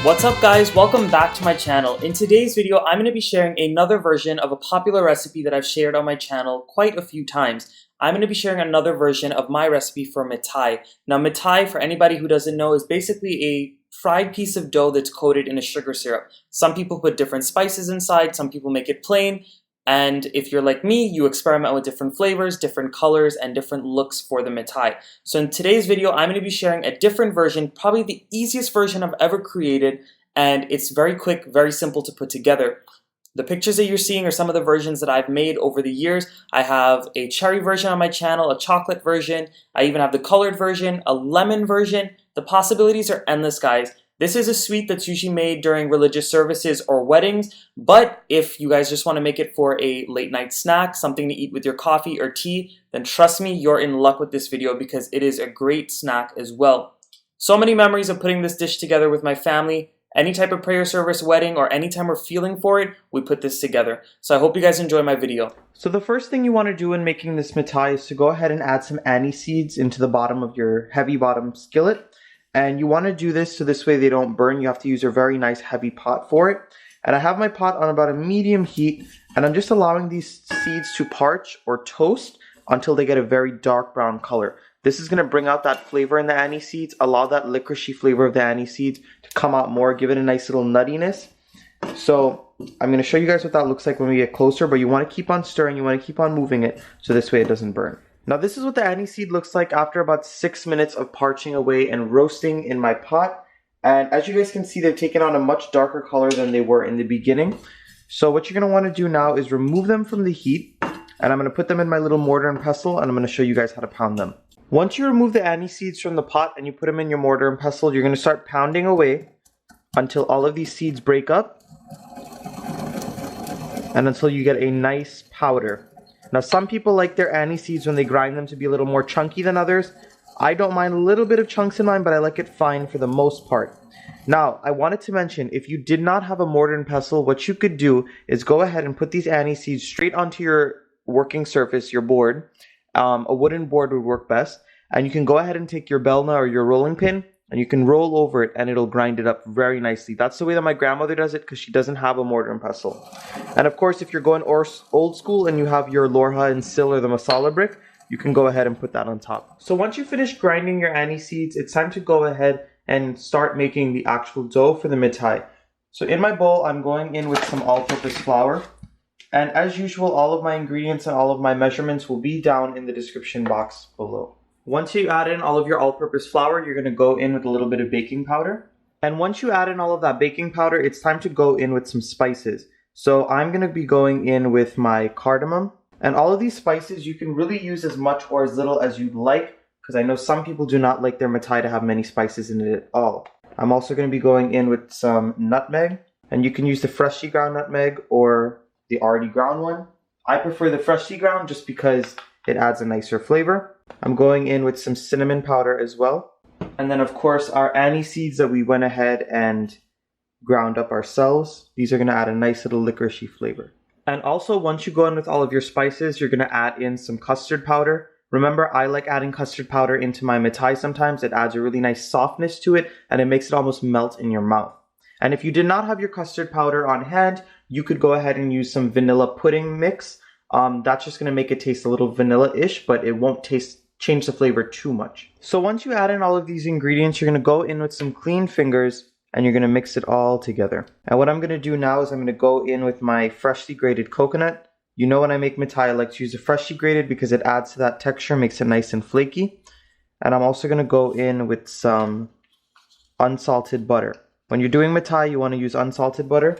What's up guys, welcome back to my channel. In today's video, I'm going to be sharing another version of a popular recipe that I've shared on my channel quite a few times. I'm going to be sharing another version of my recipe for Mithai. Now Mithai, for anybody who doesn't know, is basically a fried piece of dough that's coated in a sugar syrup. Some people put different spices inside, some people make it plain. And if you're like me, you experiment with different flavors, different colors, and different looks for the Mithai. So in today's video, I'm going to be sharing a different version, probably the easiest version I've ever created, and it's very quick, very simple to put together. The pictures that you're seeing are some of the versions that I've made over the years. I have a cherry version on my channel, a chocolate version, I even have the colored version, a lemon version. The possibilities are endless, guys. This is a sweet that's usually made during religious services or weddings, but if you guys just want to make it for a late night snack, something to eat with your coffee or tea, then trust me, you're in luck with this video because it is a great snack as well. So many memories of putting this dish together with my family. Any type of prayer service, wedding, or anytime we're feeling for it, we put this together. So I hope you guys enjoy my video. So the first thing you want to do when making this Mithai is to go ahead and add some anise seeds into the bottom of your heavy bottom skillet. And you want to do this so this way they don't burn. You have to use a very nice heavy pot for it. And I have my pot on about a medium heat, and I'm just allowing these seeds to parch or toast until they get a very dark brown color. This is going to bring out that flavor in the anise seeds, allow that licoricey flavor of the anise seeds to come out more, give it a nice little nuttiness. So I'm going to show you guys what that looks like when we get closer, but you want to keep on stirring, you want to keep on moving it so this way it doesn't burn. Now this is what the anise seed looks like after about 6 minutes of parching away and roasting in my pot. And as you guys can see, they've taken on a much darker color than they were in the beginning. So what you're going to want to do now is remove them from the heat, and I'm going to put them in my little mortar and pestle, and I'm going to show you guys how to pound them. Once you remove the anise seeds from the pot and you put them in your mortar and pestle, you're going to start pounding away until all of these seeds break up and until you get a nice powder. Now some people like their anise seeds when they grind them to be a little more chunky than others. I don't mind a little bit of chunks in mine, but I like it fine for the most part. Now I wanted to mention, if you did not have a mortar and pestle, what you could do is go ahead and put these anise seeds straight onto your working surface, your board. A wooden board would work best, and you can go ahead and take your belna or your rolling pin and you can roll over it and it'll grind it up very nicely. That's the way that my grandmother does it because she doesn't have a mortar and pestle. And of course, if you're going old school and you have your lorha and sil or the masala brick, you can go ahead and put that on top. So once you finish grinding your anise seeds, it's time to go ahead and start making the actual dough for the Mithai. So in my bowl, I'm going in with some all-purpose flour. And as usual, all of my ingredients and all of my measurements will be down in the description box below. Once you add in all of your all-purpose flour, you're going to go in with a little bit of baking powder. And once you add in all of that baking powder, it's time to go in with some spices. So I'm going to be going in with my cardamom. And all of these spices, you can really use as much or as little as you'd like, because I know some people do not like their Mithai to have many spices in it at all. I'm also going to be going in with some nutmeg. And you can use the freshly ground nutmeg or the already ground one. I prefer the freshly ground just because it adds a nicer flavor. I'm going in with some cinnamon powder as well. And then of course our anise seeds that we went ahead and ground up ourselves. These are going to add a nice little licoricey flavor. And also once you go in with all of your spices, you're going to add in some custard powder. Remember, I like adding custard powder into my Mithai sometimes. It adds a really nice softness to it and it makes it almost melt in your mouth. And if you did not have your custard powder on hand, you could go ahead and use some vanilla pudding mix. That's just going to make it taste a little vanilla-ish, but it won't change the flavor too much. So once you add in all of these ingredients, you're going to go in with some clean fingers and you're going to mix it all together. And what I'm going to do now is I'm going to go in with my freshly grated coconut. You know when I make Mithai, I like to use the freshly grated because it adds to that texture, makes it nice and flaky. And I'm also going to go in with some unsalted butter. When you're doing Mithai, you want to use unsalted butter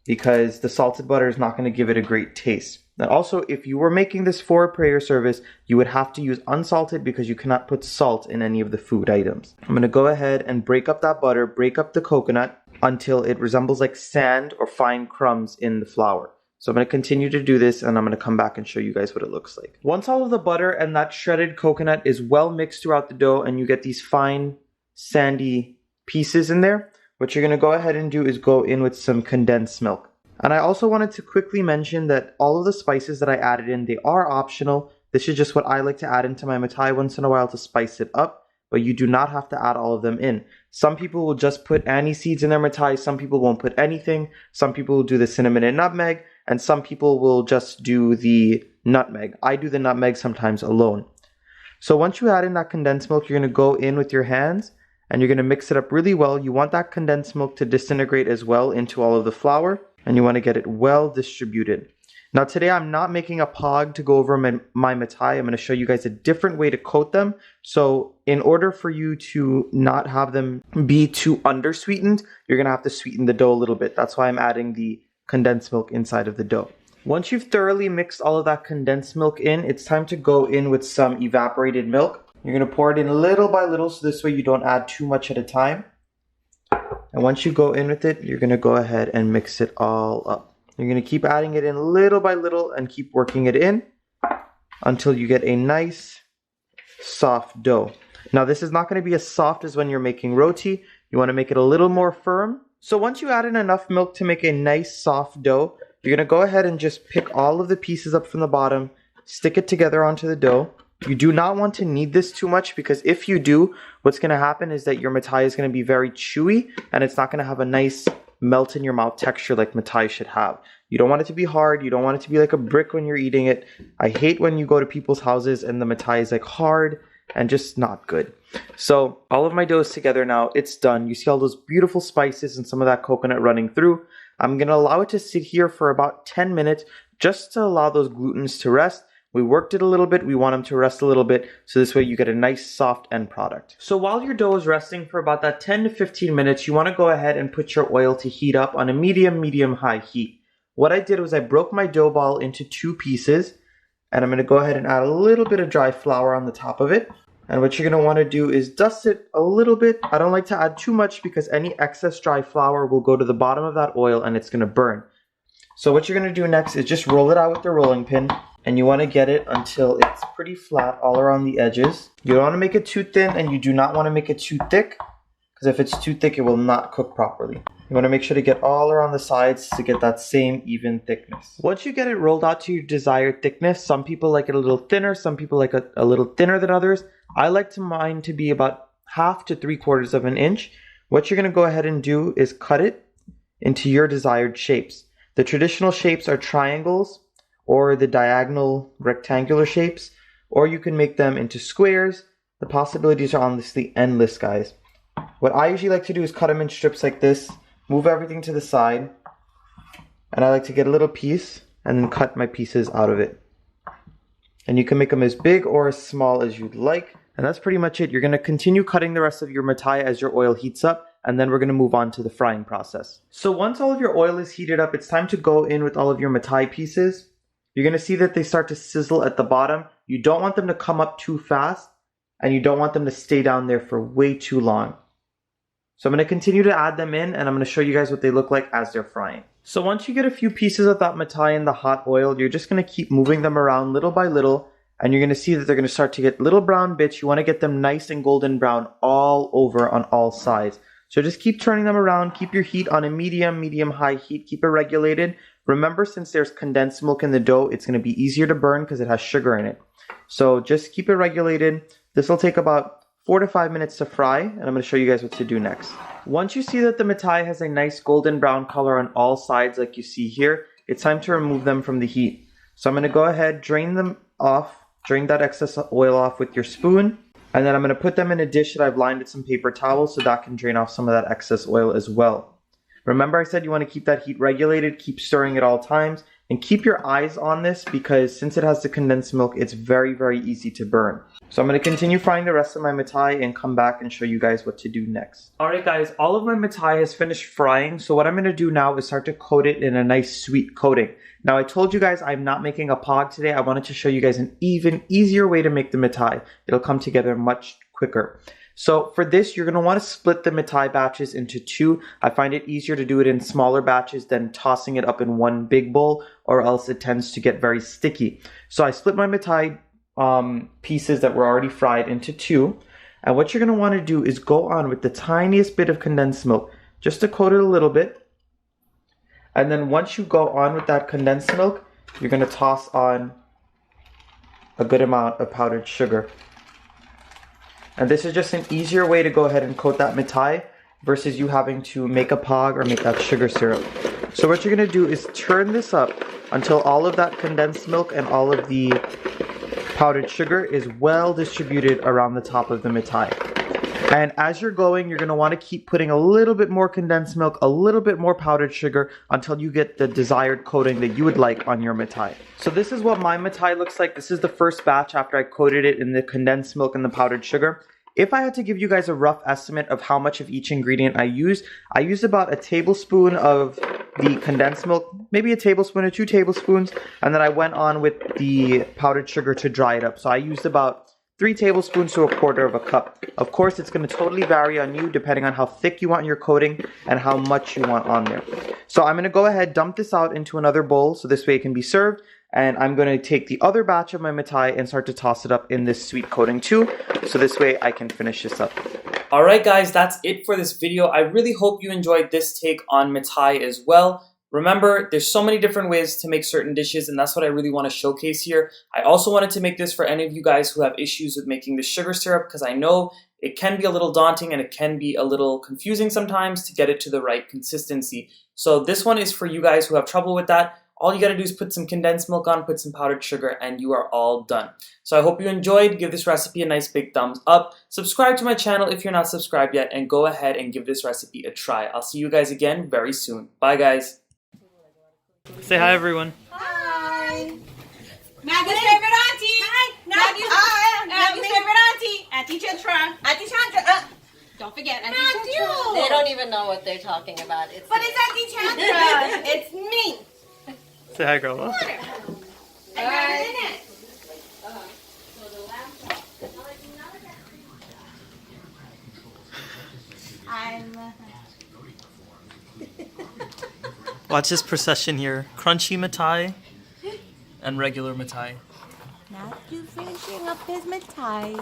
because the salted butter is not going to give it a great taste. Now also, if you were making this for a prayer service, you would have to use unsalted because you cannot put salt in any of the food items. I'm going to go ahead and break up that butter, break up the coconut until it resembles like sand or fine crumbs in the flour. So I'm going to continue to do this and I'm going to come back and show you guys what it looks like. Once all of the butter and that shredded coconut is well mixed throughout the dough and you get these fine sandy pieces in there, what you're going to go ahead and do is go in with some condensed milk. And I also wanted to quickly mention that all of the spices that I added in, they are optional. This is just what I like to add into my Mithai once in a while to spice it up, but you do not have to add all of them in. Some people will just put anise seeds in their mithai. Some people won't put anything. Some people will do the cinnamon and nutmeg. And some people will just do the nutmeg. I do the nutmeg sometimes alone. So once you add in that condensed milk, you're going to go in with your hands and you're going to mix it up really well. You want that condensed milk to disintegrate as well into all of the flour, and you want to get it well distributed. Now today I'm not making a pog to go over my mithai. I'm going to show you guys a different way to coat them. So in order for you to not have them be too undersweetened, you're going to have to sweeten the dough a little bit. That's why I'm adding the condensed milk inside of the dough. Once you've thoroughly mixed all of that condensed milk in, it's time to go in with some evaporated milk. You're going to pour it in little by little, so this way you don't add too much at a time. And once you go in with it, you're going to go ahead and mix it all up. You're going to keep adding it in little by little and keep working it in until you get a nice soft dough. Now this is not going to be as soft as when you're making roti. You want to make it a little more firm. So once you add in enough milk to make a nice soft dough, you're going to go ahead and just pick all of the pieces up from the bottom, stick it together onto the dough. You do not want to knead this too much, because if you do, what's going to happen is that your mithai is going to be very chewy and it's not going to have a nice melt in your mouth texture like mithai should have. You don't want it to be hard. You don't want it to be like a brick when you're eating it. I hate when you go to people's houses and the mithai is like hard and just not good. So all of my dough is together now. It's done. You see all those beautiful spices and some of that coconut running through. I'm going to allow it to sit here for about 10 minutes just to allow those glutens to rest. We worked it a little bit. We want them to rest a little bit, so this way you get a nice soft end product. So while your dough is resting for about that 10 to 15 minutes, you want to go ahead and put your oil to heat up on a medium-high heat. What I did was I broke my dough ball into 2 pieces, and I'm going to go ahead and add a little bit of dry flour on the top of it. And what you're going to want to do is dust it a little bit. I don't like to add too much because any excess dry flour will go to the bottom of that oil and it's going to burn. So what you're going to do next is just roll it out with the rolling pin. And you want to get it until it's pretty flat all around the edges. You don't want to make it too thin and you do not want to make it too thick, because if it's too thick, it will not cook properly. You want to make sure to get all around the sides to get that same even thickness. Once you get it rolled out to your desired thickness, some people like it a little thinner, some people like it a little thinner than others. I like mine to be about 1/2 to 3/4 of an inch. What you're going to go ahead and do is cut it into your desired shapes. The traditional shapes are triangles, or the diagonal rectangular shapes, or you can make them into squares. The possibilities are honestly endless, guys. What I usually like to do is cut them in strips like this, move everything to the side, and I like to get a little piece and then cut my pieces out of it. And you can make them as big or as small as you'd like. And that's pretty much it. You're going to continue cutting the rest of your mithai as your oil heats up, and then we're going to move on to the frying process. So once all of your oil is heated up, it's time to go in with all of your mithai pieces. You're going to see that they start to sizzle at the bottom. You don't want them to come up too fast, and you don't want them to stay down there for way too long. So I'm going to continue to add them in, and I'm going to show you guys what they look like as they're frying. So once you get a few pieces of that mithai in the hot oil, you're just going to keep moving them around little by little, and you're going to see that they're going to start to get little brown bits. You want to get them nice and golden brown all over on all sides. So just keep turning them around. Keep your heat on a medium-high heat. Keep it regulated. Remember, since there's condensed milk in the dough, it's going to be easier to burn because it has sugar in it. So just keep it regulated. This will take about 4 to 5 minutes to fry, and I'm going to show you guys what to do next. Once you see that the mithai has a nice golden brown color on all sides like you see here, it's time to remove them from the heat. So I'm going to go ahead, drain them off, drain that excess oil off with your spoon, and then I'm going to put them in a dish that I've lined with some paper towels so that can drain off some of that excess oil as well. Remember I said you want to keep that heat regulated, keep stirring at all times, and keep your eyes on this because since it has the condensed milk, it's very, very easy to burn. So I'm going to continue frying the rest of my mithai and come back and show you guys what to do next. Alright guys, all of my mithai has finished frying, so what I'm going to do now is start to coat it in a nice sweet coating. Now I told you guys I'm not making a pog today. I wanted to show you guys an even easier way to make the mithai. It'll come together much quicker. So for this, you're going to want to split the mithai batches into 2. I find it easier to do it in smaller batches than tossing it up in one big bowl, or else it tends to get very sticky. So I split my mithai pieces that were already fried into 2. And what you're going to want to do is go on with the tiniest bit of condensed milk, just to coat it a little bit. And then once you go on with that condensed milk, you're going to toss on a good amount of powdered sugar. And this is just an easier way to go ahead and coat that mithai versus you having to make a pog or make that sugar syrup. So what you're going to do is turn this up until all of that condensed milk and all of the powdered sugar is well distributed around the top of the mithai. And as you're going, you're going to want to keep putting a little bit more condensed milk, a little bit more powdered sugar until you get the desired coating that you would like on your mithai. So this is what my mithai looks like. This is the first batch after I coated it in the condensed milk and the powdered sugar. If I had to give you guys a rough estimate of how much of each ingredient I used about a tablespoon of the condensed milk, maybe a tablespoon or 2 tablespoons, and then I went on with the powdered sugar to dry it up. So I used about 3 tablespoons to a quarter of a cup. Of course, it's going to totally vary on you depending on how thick you want your coating and how much you want on there. So I'm going to go ahead, dump this out into another bowl so this way it can be served. And I'm going to take the other batch of my mithai and start to toss it up in this sweet coating too. So this way I can finish this up. Alright guys, that's it for this video. I really hope you enjoyed this take on mithai as well. Remember, there's so many different ways to make certain dishes, and that's what I really want to showcase here. I also wanted to make this for any of you guys who have issues with making the sugar syrup, because I know it can be a little daunting and it can be a little confusing sometimes to get it to the right consistency. So this one is for you guys who have trouble with that. All you gotta do is put some condensed milk on, put some powdered sugar, and you are all done. So I hope you enjoyed. Give this recipe a nice big thumbs up. Subscribe to my channel if you're not subscribed yet, and go ahead and give this recipe a try. I'll see you guys again very soon. Bye guys. Say hi everyone. Hi. Maggie's favorite auntie. Hi. Maggie's favorite auntie. Auntie Chandra. Auntie Chandra. Don't forget Auntie Chandra. They don't even know what they're talking about. But it's Auntie Chandra. It's me. Say hi, girl. I got it in it. Watch this procession here. Crunchy mithai and regular mithai. Matthew finishing up his mithai.